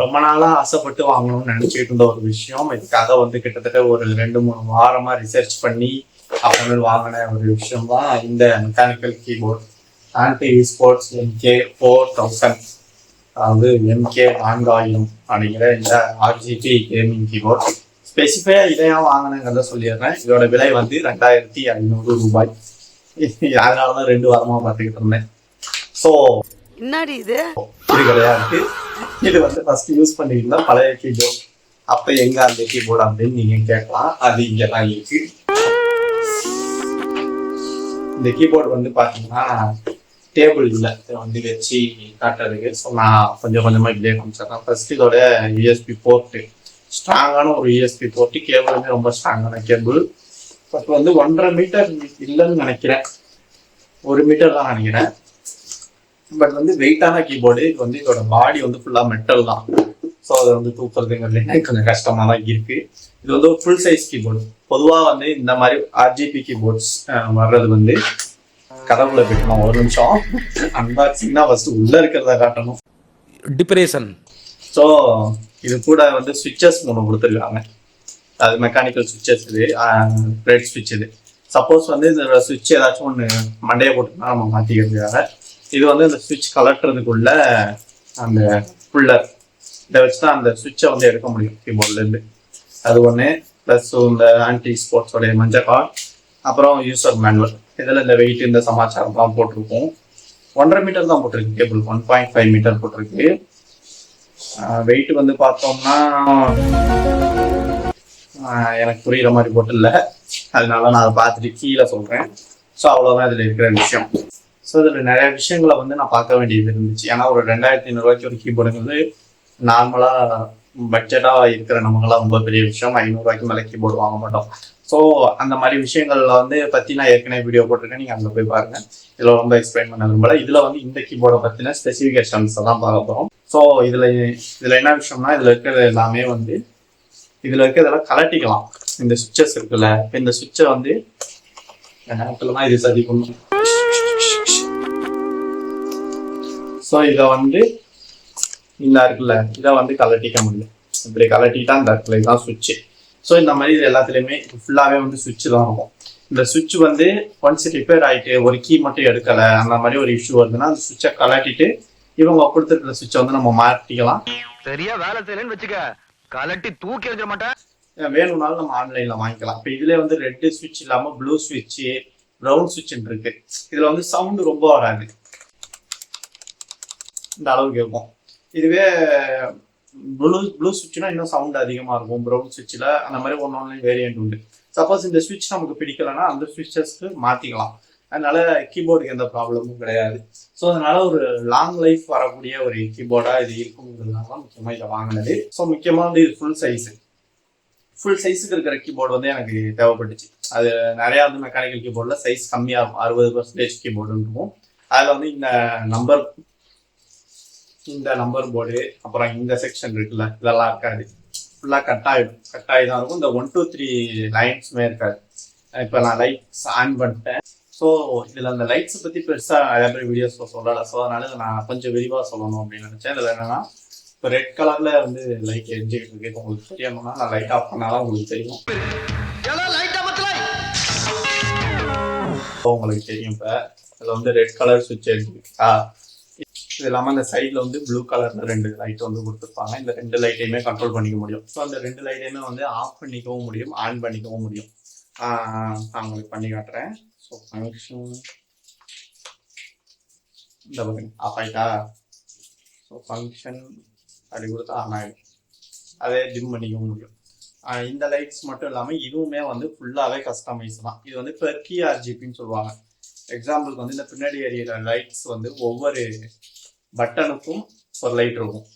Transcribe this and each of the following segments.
ரொம்ப நாளா ஆசைப்பட்டு வாங்கணும்னு நினைச்சிட்டு இருந்த ஒரு விஷயம். இதுக்காக வந்து கிட்டத்தட்ட ஒரு 2-3 வாரமா ரிசர்ச் பண்ணி அப்புறமேல் வாங்கின ஒரு விஷயம் தான் இந்த mechanical keyboard anti sports MK4000, அதாவது MK4000 அப்படிங்கிற இந்த RGB கேமிங் கீபோர்ட். ஸ்பெசிஃபையா இதையா வாங்கினேங்கிறத சொல்லிடுறேன். இதோட விலை வந்து 2500 ரூபாய். அதனாலதான் 2 வாரமா பார்த்துக்கிட்டு இருந்தேன். ஸோ என்னடி இது கிடையாது. இது வந்து ஃபர்ஸ்ட் யூஸ் பண்ணிருந்தா பழைய கீபோர்ட். அப்ப எங்க அந்த கீபோர்டு அப்படின்னு நீங்க கேட்கலாம். அது இங்கதான் இருக்கு. இந்த கீபோர்டு வந்து பாத்தீங்கன்னா டேபிள் இல்லை, வந்து வச்சு காட்டுறதுக்கு. ஸோ நான் கொஞ்சமா இப்படியே காமிச்சிடறேன். ஃபர்ஸ்ட் இதோட USB போர்ட்டு, ஸ்ட்ராங்கான ஒரு USB போர்ட்டு. கேபிளுமே ரொம்ப ஸ்ட்ராங்கான கேபிள். பட் வந்து 1.5 மீட்டர் இல்லைன்னு நினைக்கிறேன், 1 மீட்டர் தான் நினைக்கிறேன். பட் வந்து வெயிட்டான கீபோர்டு. இது வந்து இதோட பாடி வந்து ஃபுல்லா மெட்டல் தான். ஸோ அதை வந்து தூக்குறதுங்கிறது கொஞ்சம் கஷ்டமா தான் இருக்கு. இது வந்து ஒரு ஃபுல் சைஸ் கீபோர்டு. பொதுவாக வந்து இந்த மாதிரி RGB கீபோர்ட்ஸ் வர்றது வந்து கதவுல வைக்கணும். ஒரு நிமிஷம் அன்பாக்சிங்னா ஃபர்ஸ்ட் உள்ள இருக்கிறத காட்டணும். டிப்ரெஷன். ஸோ இது கூட வந்து சுவிட்சஸ் 3 கொடுத்துருக்காங்க. அது மெக்கானிக்கல் சுவிட்சஸ். இது ரெட் சுவிட்ச். இது சப்போஸ் வந்து இந்த சுவிட்ச் ஏதாச்சும் ஒன்று மண்டையை போட்டுனா நம்ம மாற்றிக்கிறதுக்காக. இது வந்து இந்த சுவிட்ச் கலட்டுறதுக்குள்ள அந்த புல்லர், இதை வச்சு தான் அந்த சுவிட்சை வந்து எடுக்க முடியும் கீபோர்ட்லேருந்து. அது ஒன்று. ப்ளஸ் இந்த ஆன்டி ஸ்போர்ட்ஸோடைய மஞ்சள் கார்டு, அப்புறம் யூசர் மேனுவல். இதில் இந்த வெயிட், இந்த சமாச்சாரம்லாம் போட்டிருக்கும். 1.5 மீட்டர் தான் போட்டிருக்கு கேபிள், 1.5 மீட்டர் போட்டிருக்கு. வெயிட் வந்து பார்த்தோம்னா எனக்கு புரியுற மாதிரி போட்டில்ல, அதனால நான் அதை பார்த்துட்டு கீழே சொல்கிறேன். ஸோ அவ்வளோதான் இதில் இருக்கிற விஷயம். ஸோ இதில் நிறைய விஷயங்களை வந்து நான் பார்க்க வேண்டியது இருந்துச்சு. ஏன்னா ஒரு 2500 ரூபாய்க்கு ஒரு கீபோர்டுங்க வந்து நார்மலாக பட்ஜெட்டாக இருக்கிற நமக்கெல்லாம் ரொம்ப பெரிய விஷயம். 500 ரூபாய்க்கு மேலே கீபோர்டு வாங்க மாட்டோம். ஸோ அந்த மாதிரி விஷயங்கள்ல வந்து பற்றி நான் ஏற்கனவே வீடியோ போட்டிருக்கேன், நீங்கள் அங்கே போய் பாருங்கள். இதில் ரொம்ப எக்ஸ்பிளைன் பண்ண விரும்பல. இதில் வந்து இந்த கீபோர்டை பற்றின ஸ்பெசிஃபிகேஷன்ஸ் தான் பார்க்க போகிறோம். ஸோ இதில் என்ன விஷயம்னா, இதில் இருக்கிறது எல்லாமே வந்து இதில் இருக்கிறதெல்லாம் கலட்டிக்கலாம். இந்த சுவிட்சஸ் இருக்குல்ல, இந்த சுவிட்சை வந்து நேரத்தில் தான் இது சரி பண்ணும். ஸோ இதை வந்து இந்த இருக்குல்ல, இதை வந்து கலட்டிக்க முடியும். இப்படி கலட்டிட்டா இந்த இடத்துல இதுதான் சுவிட்சு. ஸோ இந்த மாதிரி இது எல்லாத்துலேயுமே ஃபுல்லாகவே வந்து சுவிட்சு தான் இருக்கும். இந்த சுவிட்ச் வந்து ஒன்ஸ் ரிப்பேர் ஆகிட்டு ஒரு கீ மட்டும் எடுக்கலை, அந்த மாதிரி ஒரு இஷ்யூ வருதுன்னா அந்த சுவிட்சை கலட்டிட்டு இவங்க கொடுத்துருக்கிற சுவிட்சை வந்து நம்ம மாற்றிக்கலாம். சரியா வேலை செய்யலன்னு வச்சுக்க, கலட்டி தூக்கி எறிஞ்ச மாட்டேன். வேணும்னாலும் நம்ம ஆன்லைனில் வாங்கிக்கலாம். இப்போ இதுலேயே வந்து ரெட்டு சுவிட்ச் இல்லாமல் ப்ளூ சுவிட்சு, ப்ரௌன் சுவிட்சுன்னு இருக்கு. இதில் வந்து சவுண்டு ரொம்ப வராது, இந்த அளவுக்கு இருக்கும். இதுவே ப்ளூ சுவிட்ச்னா இன்னும் சவுண்ட் அதிகமாக இருக்கும். ப்ரௌன் சுவிட்சில் அந்த மாதிரி ஒன்று வேரியன்ட் உண்டு. சப்போஸ் இந்த சுவிட்ச் நமக்கு பிடிக்கலைன்னா அந்த சுவிட்சஸ்க்கு மாற்றிக்கலாம். அதனால கீபோர்டுக்கு எந்த ப்ராப்ளமும் கிடையாது. ஸோ அதனால ஒரு லாங் லைஃப் வரக்கூடிய ஒரு கீபோர்டாக இது இருக்குங்கிறதுனால தான் முக்கியமாக இதை வாங்கினது. ஸோ முக்கியமாக வந்து இது ஃபுல் சைஸுக்கு இருக்கிற கீபோர்டு வந்து எனக்கு தேவைப்பட்டுச்சு. அது நிறையா வந்து மெக்கானிக்கல் கீபோர்டில் சைஸ் கம்மியாக இருக்கும், 60% கீபோர்டுன்னு இருக்கும். அதில் வந்து இந்த நம்பர் போர்டு, அப்புறம் இந்த செக்ஷன் இருக்குல்ல, இதெல்லாம் இருக்காது. ஃபுல்லாக கட் ஆகி தான் இருக்கும். இந்த 1 2 3 லைன்ஸுமே இருக்காது. இப்போ நான் லைட்ஸ் ஆன் பண்ணிட்டேன். ஸோ இதில் அந்த லைட்ஸை பற்றி பெருசாக நிறைய பேர் வீடியோஸில் சொல்லலை. ஸோ அதனால நான் கொஞ்சம் விரிவாக சொல்லணும் அப்படின்னு நினச்சேன். இதில் என்னென்னா, இப்போ ரெட் கலரில் வந்து லைட் எரிஞ்சிக்கிட்டு இருக்கு. உங்களுக்கு தெரியணும்னா நான் லைட் ஆஃப் பண்ணாதான் உங்களுக்கு தெரியும். உங்களுக்கு தெரியும். இப்போ இதில் வந்து ரெட் கலர் சுவிட்ச் எரிஞ்சிருக்கா. இது இல்லாமல் அந்த சைடில் வந்து ப்ளூ கலரில் 2 லைட் வந்து கொடுத்துருப்பாங்க. இந்த 2 லைட்டையுமே கண்ட்ரோல் பண்ணிக்க முடியும். ஸோ அந்த 2 லைட்டையுமே வந்து ஆஃப் பண்ணிக்கவும் முடியும், ஆன் பண்ணிக்கவும் முடியும். நான் உங்களுக்கு பண்ணி காட்டுறேன். ஸோ ஃபங்க்ஷன் இந்த பாருங்க, ஆஃப் ஆகிட்டா. ஸோ ஃபங்க்ஷன் அப்படி கொடுத்தா ஆன் ஆகிடும். அதே டிம் பண்ணிக்கவும் முடியும். இந்த லைட்ஸ் மட்டும் இல்லாமல் இதுவுமே வந்து ஃபுல்லாகவே கஸ்டமைஸ் தான். இது வந்து பெர்கி RGBன்னு சொல்லுவாங்க. எக்ஸாம்பிளுக்கு வந்து இந்த பின்னாடி எரியிற லைட்ஸ் வந்து ஒவ்வொரு பட்டனுக்கும் ஒரு லைட் இருக்கும்.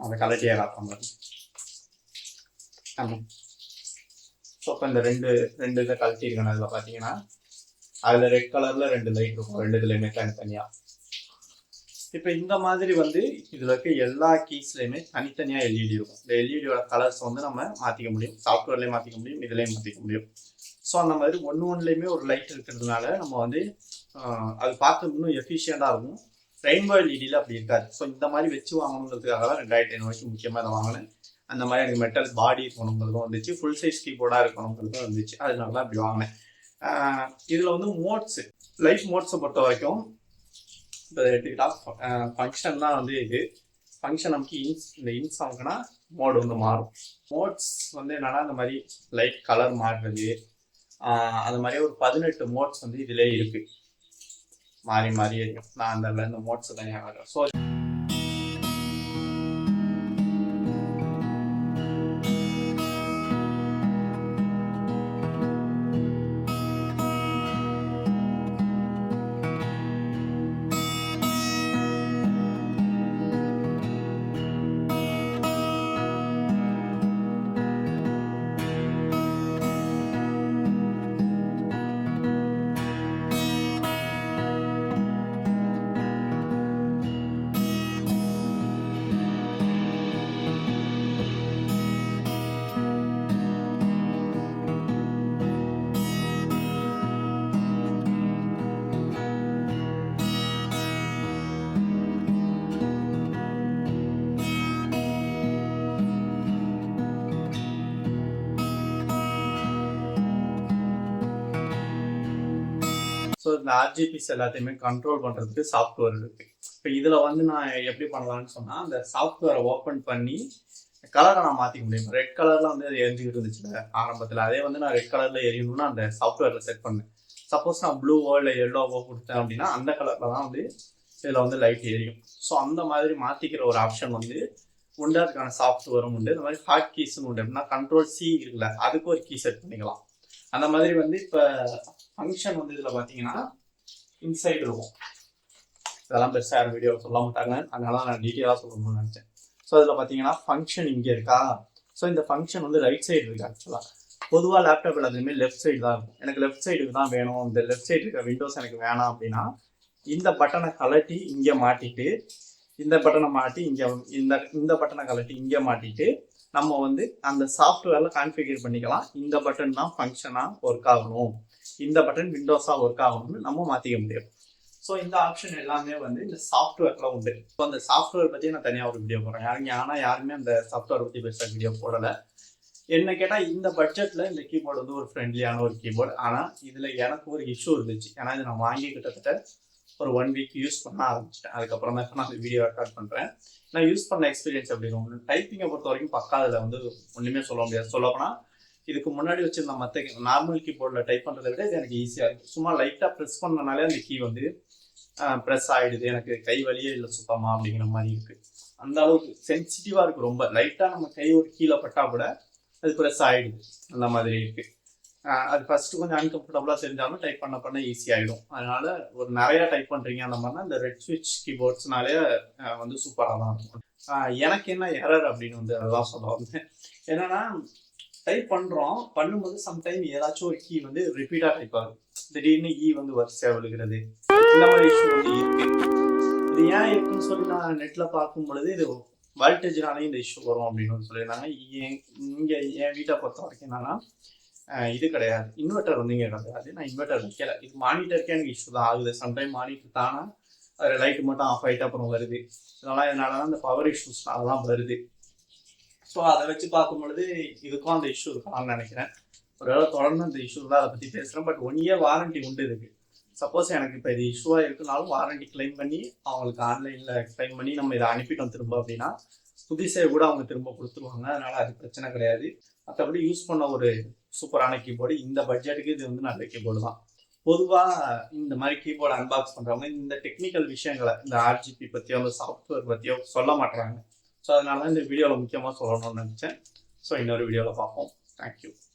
அதை கலட்டியே காட்டுற மாதிரி. ஆமாம். ஸோ இப்போ இந்த ரெண்டு இதை கழட்டியிருக்கேன். அதில் பார்த்தீங்கன்னா அதில் ரெட் கலரில் 2 லைட் இருக்கும், 2 இதுலேயுமே தனித்தனியாக. இப்போ இந்த மாதிரி வந்து இதில் இருக்க எல்லா கீஸ்லையுமே தனித்தனியாக LED இருக்கும். இந்த எல்இடியோட கலர்ஸ் வந்து நம்ம மாற்றிக்க முடியும், சாஃப்ட்வேர்லேயும் மாற்றிக்க முடியும், இதுலேயும் மாற்றிக்க முடியும். ஸோ அந்த மாதிரி ஒன்றுலேயுமே ஒரு லைட் இருக்கிறதுனால நம்ம வந்து அது பார்க்க இன்னும் எஃபிஷியண்டாக இருக்கும். ரெயின்போ எல்இடியில் அப்படி இருக்காது. ஸோ இந்த மாதிரி வச்சு வாங்கணுங்கிறதுக்காக தான் 2500 முக்கியமாக இதை வாங்கினேன். அந்த மாதிரி எனக்கு மெட்டல் பாடி இருக்கணுங்கிறதும் வந்துச்சு, ஃபுல் சைஸ் கீபோர்டாக இருக்கணுங்கிறதும் வந்துச்சு. அதனால தான் அப்படி வாங்கினேன். இதில் வந்து மோட்ஸு, லைஃப் மோட்ஸை பொறுத்த வரைக்கும் இப்போ எடுத்துக்கிட்டா ஃபங்க்ஷன் தான் வந்து இது. ஃபங்க்ஷன் நமக்கு இந்த இன்ஸ் ஆகுனா மோடு வந்து மாறும். மோட்ஸ் வந்து என்னன்னா இந்த மாதிரி லைட் கலர் மாறுறது, அது மாதிரி ஒரு 18 மோட்ஸ் வந்து இதிலே இருக்கு. மாறி மாறி இருக்கும். நான் இந்த மோட்ஸ் தான் ஞாபகம். ஸோ ஸோ இந்த ஆர்ஜிபிஸ் எல்லாத்தையுமே கண்ட்ரோல் பண்ணுறதுக்கு சாஃப்ட்வேர் இருக்குது. இப்போ இதில் வந்து நான் எப்படி பண்ணலான்னு சொன்னால், அந்த சாஃப்ட்வேரை ஓப்பன் பண்ணி கலரை நான் மாற்றிக்க முடியும். ரெட் கலரில் வந்து அது எரிஞ்சுக்கிட்டு இருந்துச்சுல ஆரம்பத்தில், அதே வந்து நான் ரெட் கலரில் எரியணும்னு அந்த சாஃப்ட்வேரில் செட் பண்ணேன். சப்போஸ் நான் ப்ளூவோ இல்லை எல்லோவோ கொடுத்தேன் அப்படின்னா அந்த கலரில் தான் வந்து இதில் வந்து லைட் எரியும். ஸோ அந்த மாதிரி மாற்றிக்கிற ஒரு ஆப்ஷன் வந்து உண்டு. அதுக்கான சாஃப்ட்வேரும் உண்டு. இந்த மாதிரி ஹாட் கீஸ்ன்னு உண்டு. எப்படின்னா கண்ட்ரோல் சி இருக்குல்ல, அதுக்கு ஒரு கீ செட் பண்ணிக்கலாம். அந்த மாதிரி வந்து இப்போ ஃபங்க்ஷன் வந்து இதில் பார்த்தீங்கன்னா இன்சைடு இருக்கும். இதெல்லாம் பெருசாக யாரும் வீடியோவில் சொல்ல மாட்டாங்க, அதனால நான் டீட்டெயிலாக சொல்லணும்னு நினச்சேன். ஸோ இதில் பார்த்தீங்கன்னா ஃபங்க்ஷன் இங்கே இருக்கா. ஸோ இந்த ஃபங்க்ஷன் வந்து ரைட் சைடு இருக்கு. ஆக்சுவலாக பொதுவாக லேப்டாப் எல்லாத்துலேயுமே லெஃப்ட் சைடு தான் இருக்கும். எனக்கு லெஃப்ட் சைடுக்கு தான் வேணும், இந்த லெஃப்ட் சைடு இருக்க விண்டோஸ் எனக்கு வேணாம் அப்படின்னா இந்த பட்டனை கலட்டி இங்கே மாட்டிட்டு, இந்த பட்டனை மாட்டி இங்கே இந்த பட்டனை கலட்டி இங்கே மாட்டிட்டு நம்ம வந்து அந்த சாஃப்ட்வேரில் கான்ஃபிகர் பண்ணிக்கலாம். இந்த பட்டன் தான் ஃபங்க்ஷனாக ஒர்க் ஆகணும், இந்த பட்டன் விண்டோஸாக ஒர்க் ஆகணும்னு நம்ம மாற்றிக்க முடியும். ஸோ இந்த ஆப்ஷன் எல்லாமே வந்து இந்த சாஃப்ட்வேரில் உண்டு. இப்போ அந்த சாஃப்ட்வேர் பற்றி நான் தனியாக ஒரு வீடியோ போடுறேன். ஆனால் யாருமே அந்த சாஃப்ட்வேர் பற்றி பேசுகிற வீடியோ போடலை. என்ன கேட்டால் இந்த பட்ஜெட்டில் இந்த கீபோர்டு வந்து ஒரு ஃப்ரெண்ட்லியான ஒரு கீபோர்டு. ஆனால் இதில் எனக்கு ஒரு இஷ்யூ இருந்துச்சு. ஏன்னா இது நான் வாங்கி கிட்டத்தட்ட ஒரு 1 வீக் யூஸ் பண்ண ஆரம்பிச்சிட்டேன். அதுக்கப்புறம் தான் நான் இந்த வீடியோ ரெக்கார்ட் பண்ணுறேன். நான் யூஸ் பண்ண எக்ஸ்பீரியன்ஸ் அப்படின்னு டைப்பிங்கை பொறுத்த வரைக்கும் பக்கா அதில் வந்து ஒன்றுமே சொல்ல முடியாது. சொல்லப்போனால் இதுக்கு முன்னாடி வச்சிருந்த மற்ற நார்மல் கீபோர்டில் டைப் பண்ணுறதை விட இது எனக்கு ஈஸியாக இருக்குது. சும்மா லைட்டாக ப்ரெஸ் பண்ணனாலே அந்த கீ வந்து ப்ரெஸ் ஆகிடுது. எனக்கு கை வலியே இல்லை சுத்தமாக அப்படிங்கிற மாதிரி இருக்குது. அந்த அளவுக்கு சென்சிட்டிவாக இருக்குது. ரொம்ப லைட்டாக நம்ம கை ஒரு கீழே பட்டால் கூட அது ப்ரெஸ் ஆகிடுது. அந்த மாதிரி இருக்குது. அது ஃபஸ்ட்டு கொஞ்சம் அன்கம்ஃபர்டபுளாக தெரிஞ்சாலும் டைப் பண்ண ஈஸியாகிடும். அதனால் ஒரு நிறையா டைப் பண்ணுறீங்க அந்த மாதிரினா இந்த ரெட் ஸ்விட்ச் கீபோர்ட்ஸ்னாலே வந்து சூப்பராக தான் இருக்கும். எனக்கு என்ன எரர் அப்படின்னு வந்து அதெல்லாம் சொல்ல வந்தேன். என்னென்னா டைப் பண்ணும்போது சம்டைம் ஏதாச்சும் ஒரு கீ வந்து ரிப்பீட்டாக டைப் ஆகும். திடீர்னு வந்து வரிசையாக விழுகிறது. இந்த மாதிரி இஷ்யூ வந்து இருக்குது. இது ஏன் இருக்குன்னு சொல்லி நான் நெட்டில் பார்க்கும் பொழுது இது வால்டேஜ்னாலே இந்த இஷ்யூ வரும் அப்படின்னு வந்து சொல்லியிருந்தாங்க. இங்கே என் வீட்டை பொறுத்த வரைக்கும் என்னன்னா இது கிடையாது, இன்வெர்டர் வந்து இங்கே கிடையாது. நான் இன்வெர்டர் வைக்கல. இது மானிட்டருக்கே எனக்கு இஷ்யூ தான் ஆகுது. சம்டைம் மானிட்டர் தானே அதில் லைட்டு மட்டும் ஆஃப் ஆகிட்டு அப்புறம் வருது. இதனால தான் இந்த பவர் இஷ்யூஸ் அதெல்லாம் வருது. ஸோ அதை வச்சு பார்க்கும் பொழுது இதுக்கும் அந்த இஷ்யூ இருக்கலாம்னு நினைக்கிறேன். ஒருவேளை தொடர்ந்து அந்த இஷ்யூ தான் அதை பற்றி பேசுகிறேன். பட் 1 இயர் வாரண்டி உண்டு இதுக்கு. சப்போஸ் எனக்கு இப்போ இது இஷ்யூவாக இருக்குனாலும் வாரண்டி கிளைம் பண்ணி அவங்களுக்கு ஆன்லைனில் கிளைம் பண்ணி நம்ம இதை அனுப்பிட்டோம் திரும்ப அப்படின்னா புதுசாக கூட அவங்க திரும்ப கொடுத்துருவாங்க. அதனால் அது பிரச்சனை கிடையாது. மற்றபடி யூஸ் பண்ண ஒரு சூப்பரான கீபோர்டு. இந்த பட்ஜெட்டுக்கு இது வந்து நல்ல கீபோர்டு தான். பொதுவாக இந்த மாதிரி கீபோர்டு அன்பாக்ஸ் பண்ணுறவங்க இந்த டெக்னிக்கல் விஷயங்களை இந்த ஆர்ஜிபி பற்றியோ அந்த சாஃப்ட்வேர் பற்றியோ சொல்ல மாட்டாங்க. ஸோ அதனால தான் இந்த வீடியோவில் முக்கியமாக சொல்லணும்னு நினச்சேன். ஸோ இன்னொரு வீடியோவில் பார்ப்போம். தேங்க்யூ.